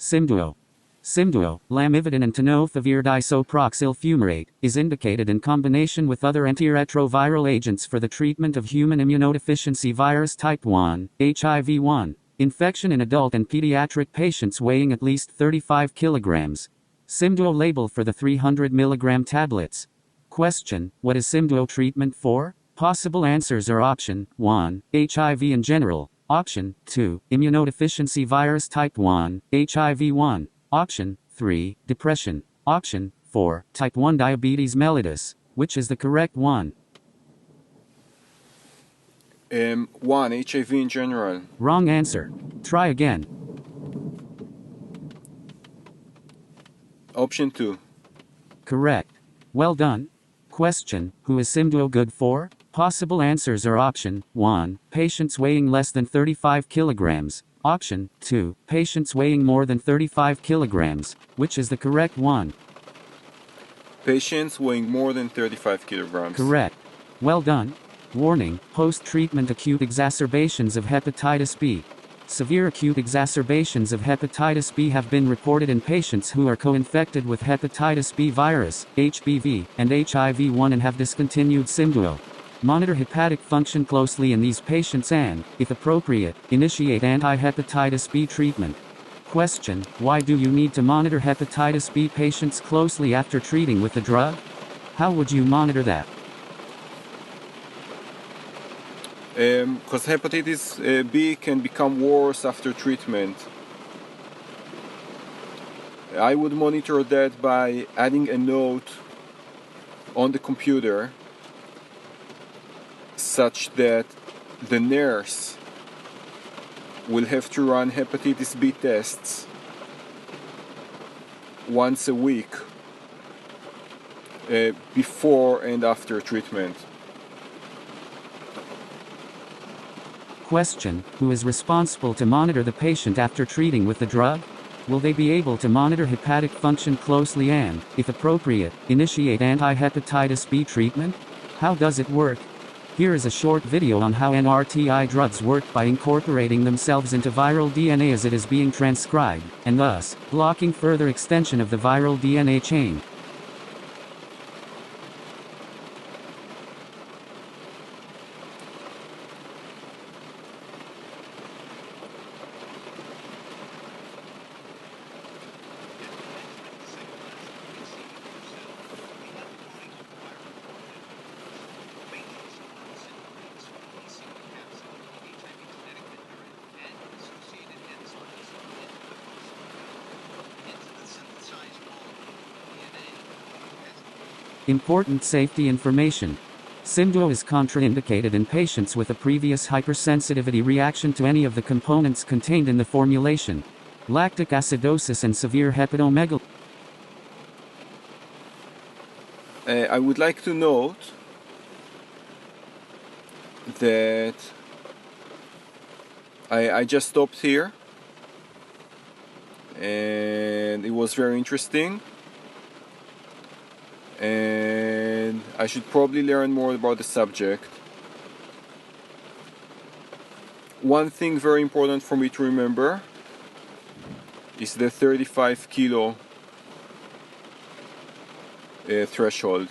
Simdual. Simdual, lamivudine and tenofovir disoproxyl fumarate, is indicated in combination with other antiretroviral agents for the treatment of human immunodeficiency virus type 1, HIV-1, infection in adult and pediatric patients weighing at least 35 kilograms. Simdual label for the 300 milligram tablets. Question: what is Simdual treatment for? Possible answers are option 1, HIV in general, option 2, immunodeficiency virus type 1, HIV-1, option 3, depression, option 4, type 1 diabetes mellitus. Which is the correct one? 1, HIV in general. Wrong answer. Try again. Option 2. Correct. Well done. Question: who is Simdual good for? Possible answers are option 1, patients weighing less than 35 kilograms, option 2, patients weighing more than 35 kilograms. Which is the correct one? Patients weighing more than 35 kilograms. Correct. Well done. Warning: post-treatment acute exacerbations of hepatitis B. Severe acute exacerbations of hepatitis B have been reported in patients who are co-infected with hepatitis B virus, HBV, and HIV-1 and have discontinued Simdual. Monitor hepatic function closely in these patients and, if appropriate, initiate anti-hepatitis B treatment. Question: why do you need to monitor hepatitis B patients closely after treating with the drug? How would you monitor that? Because hepatitis B can become worse after treatment. I would monitor that by adding a note on the computer such that the nurse will have to run hepatitis B tests once a week before and after treatment. Question: who is responsible to monitor the patient after treating with the drug? Will they be able to monitor hepatic function closely and, if appropriate, initiate anti-hepatitis B treatment? How does it work? Here is a short video on how NRTI drugs work by incorporating themselves into viral DNA as it is being transcribed, and thus, blocking further extension of the viral DNA chain. Important safety information. Simdual is contraindicated in patients with a previous hypersensitivity reaction to any of the components contained in the formulation. Lactic acidosis and severe hepatomegaly. I would like to note that I just stopped here and it was very interesting. And I should probably learn more about the subject. One thing very important for me to remember is the 35 kilo threshold.